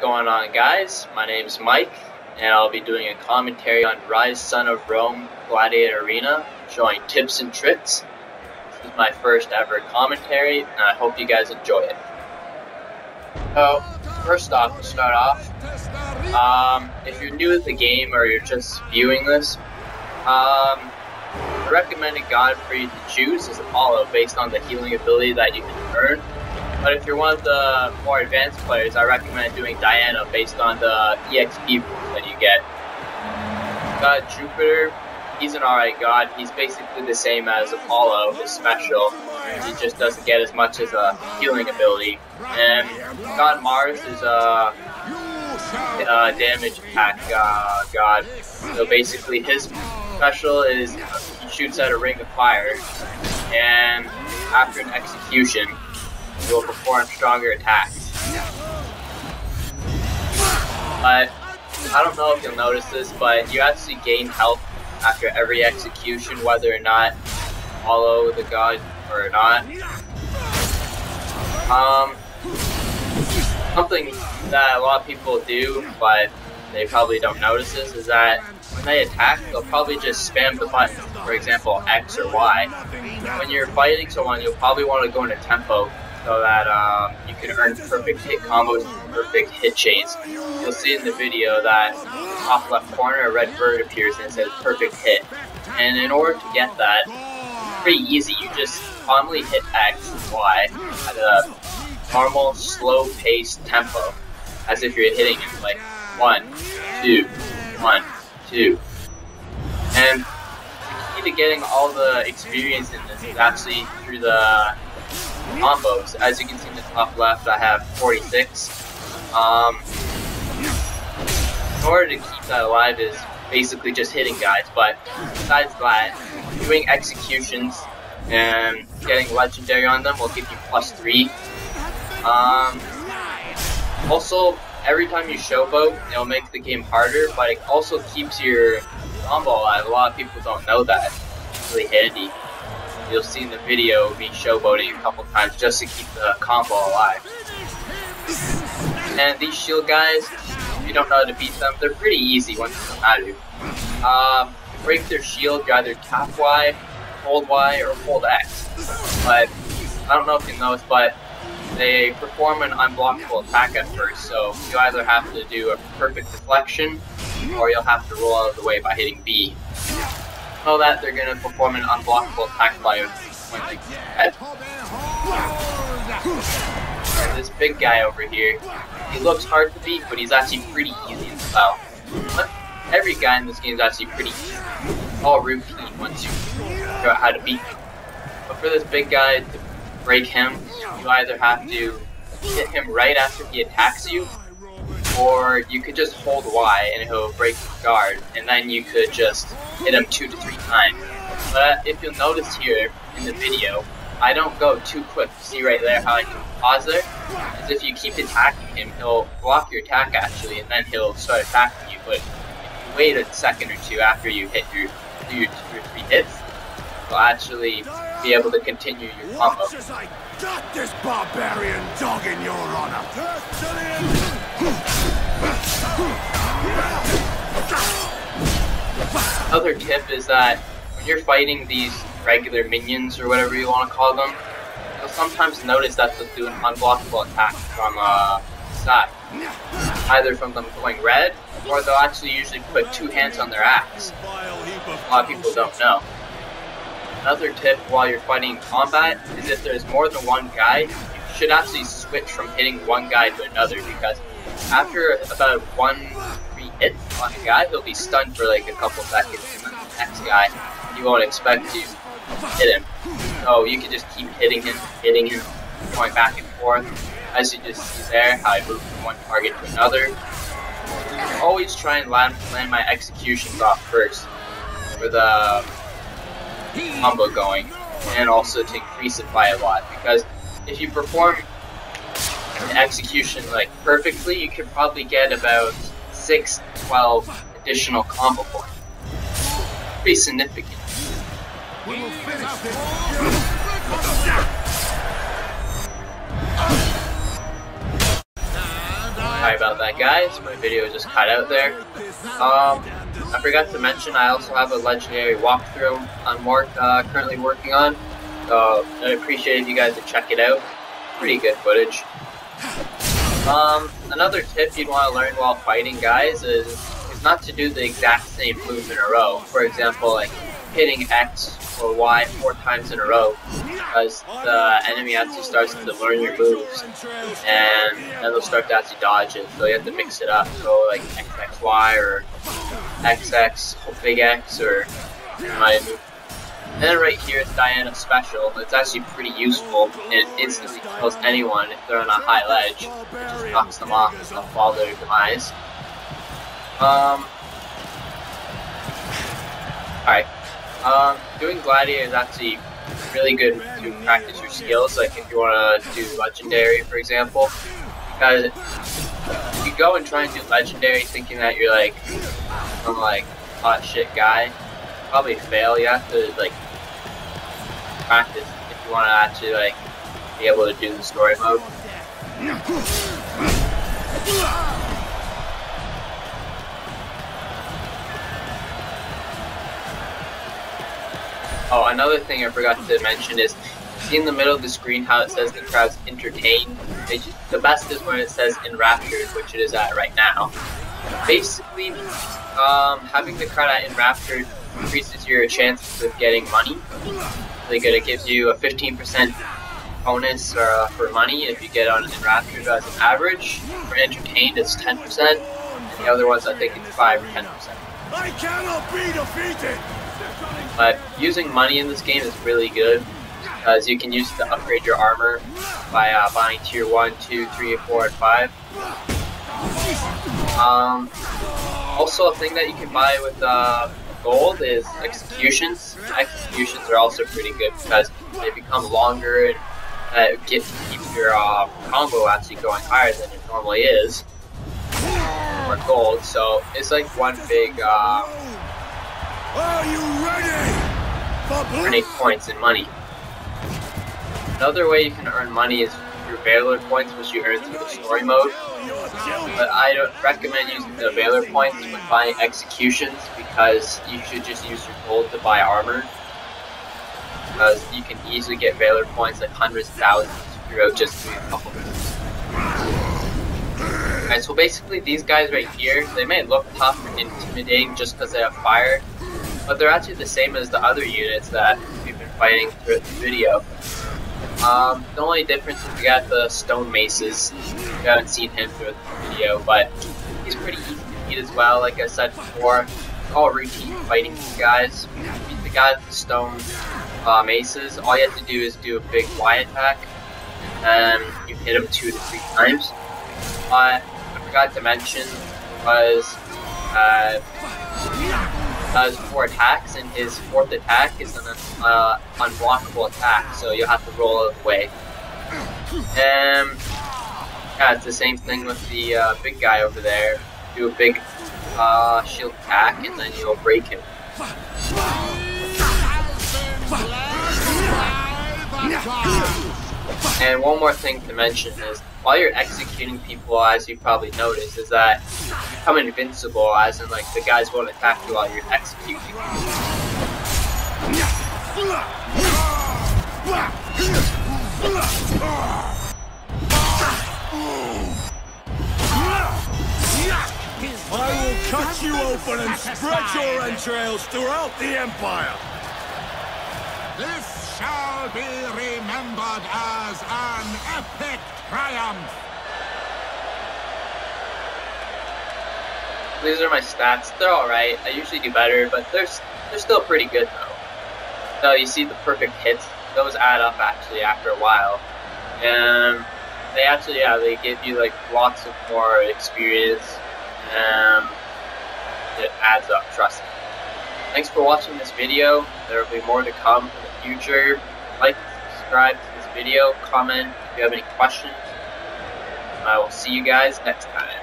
going on, guys? My name's Mike, and I'll be doing a commentary on Ryse Son of Rome Gladiator Arena, showing tips and tricks. This is my first ever commentary, and I hope you guys enjoy it. So, first off, to start off, if you're new to the game or you're just viewing this, the recommended god for you to choose is Apollo, based on the healing ability that you can earn. But if you're one of the more advanced players, I recommend doing Diana based on the EXP rules that you get. God Jupiter, he's an alright god. He's basically the same as Apollo, his special. He just doesn't get as much as a healing ability. And God Mars is a damage attack god. So basically his special is he shoots out a ring of fire, and after an execution, he will perform stronger attacks. But I don't know if you'll notice this, but you actually gain health after every execution, whether or not follow the god or not. Something that a lot of people do, but they probably don't notice this, is that when they attack, they'll probably just spam the button, for example, X or Y. When you're fighting someone, you'll probably want to go into tempo, so that you can earn perfect hit combos and perfect hit chains. You'll see in the video that in the top left corner a red bird appears and it says perfect hit. And in order to get that, it's pretty easy. You just calmly hit X and Y at a normal, slow-paced tempo, as if you're hitting it like 1, 2, 1, 2. And the key to getting all the experience in this is actually through the combos. As you can see in the top left, I have 46. In order to keep that alive is basically just hitting guys, but besides that, doing executions and getting legendary on them will give you +3. Also, every time you showboat, it'll make the game harder, but it also keeps your combo alive. A lot of people don't know that. It's really handy. You'll see in the video me showboating a couple times just to keep the combo alive. And these shield guys, if you don't know how to beat them, they're pretty easy once you know how to. To break their shield, you either tap Y, hold Y, or hold X. But I don't know if you noticed, but they perform an unblockable attack at first, so you either have to do a perfect deflection, or you'll have to roll out of the way by hitting B. Know that they're going to perform an unblockable attack by when they head. And this big guy over here, he looks hard to beat, but he's actually pretty easy in style. But every guy in this game is actually pretty easy. It's all routine once you figure out how to beat him. But for this big guy, to break him, you either have to hit him right after he attacks you, or you could just hold Y and he'll break the guard, and then you could just hit him 2 to 3 times. But if you'll notice here in the video, I don't go too quick. See right there how I can pause there? As if you keep attacking him, he'll block your attack actually, and then he'll start attacking you. But if you wait a second or two after you hit your 2 or 3 hits, you'll actually be able to continue your combo. Got this barbarian dog in your honor. Another tip is that when you're fighting these regular minions or whatever you want to call them, you'll sometimes notice that they'll do an unblockable attack from side. Either from them going red, or they'll actually usually put 2 hands on their axe. A lot of people don't know. Another tip while you're fighting in combat is if there's more than one guy, you should actually switch from hitting one guy to another, because after about 1-3 hits on a guy, he'll be stunned for like a couple seconds, and then the next guy, you won't expect to hit him. So you can just keep hitting him, going back and forth. As you just see there, how I move from one target to another. Always try and land my executions off first for the combo going, and also to increase it by a lot, because if you perform an execution like perfectly, you could probably get about 6-12 additional combo points. Pretty significant. Sorry about that, guys. My video just cut out there. I forgot to mention I also have a legendary walkthrough I'm currently working on. So I'd appreciate if you guys would check it out. Pretty good footage. Another tip you'd want to learn while fighting, guys, is not to do the exact same move in a row. For example, like hitting X or Y 4 times in a row, because the enemy actually starts to learn your moves, and then they'll start to actually dodge it. So you have to mix it up. So like XXY or XX, big X, or my move. And then right here is Diana's special. It's actually pretty useful. It instantly kills anyone if they're on a high ledge. It just knocks them off and they'll fall to their demise. Alright. Doing Gladiator is actually really good to practice your skills, like if you want to do Legendary, for example. Because if you go and try and do Legendary thinking that you're like some like hot shit guy, you'll probably fail. You have to like practice if you want to actually like be able to do the story mode. Oh, another thing I forgot to mention is, see in the middle of the screen how it says the crowd's entertained? The best is when it says enraptured, which it is at right now. Basically, having the crowd at enraptured increases your chances of getting money. Really good. It gives you a 15% bonus for money if you get on enraptured as an average. For entertained, it's 10%. And the other ones, I think it's 5 or 10%. I cannot be defeated. But using money in this game is really good, because you can use it to upgrade your armor by buying tier 1, 2, 3, 4, and 5. Also, a thing that you can buy with gold is executions. Executions are also pretty good because they become longer and keep your combo actually going higher than it normally is for gold. So it's like one big Are you ready? earning points and money. Another way you can earn money is through Valor points, which you earn through the story mode. But I don't recommend using the Valor points when buying executions, because you should just use your gold to buy armor. Because you can easily get Valor points like hundreds of thousands throughout just doing a couple moves. Alright, so basically these guys right here, they may look tough and intimidating just because they have fire, but they're actually the same as the other units that we've been fighting throughout the video. The only difference is we got the stone maces. You haven't seen him throughout the video, but he's pretty easy to beat as well. Like I said before, all routine fighting these guys. You beat the guy with the stone maces. All you have to do is do a big Y attack, and you hit him 2 to 3 times. I forgot to mention was does 4 attacks, and his 4th attack is an unblockable attack, so you'll have to roll it away. Yeah, it's the same thing with the big guy over there. Do a big shield attack, and then you'll break him. And one more thing to mention is, while you're executing people, as you probably noticed, is that you become invincible, as in like the guys won't attack you while you're executing. I will cut you open and spread your entrails throughout the Empire. This shall be remembered as an epic triumph. These are my stats. They're alright. I usually do better, but they're still pretty good though. So you see the perfect hits. Those add up actually after a while. And they actually, yeah, they give you like lots of more experience. And it adds up, trust me. Thanks for watching this video. There will be more to come in the future. Like, subscribe to this video, comment if you have any questions. I will see you guys next time.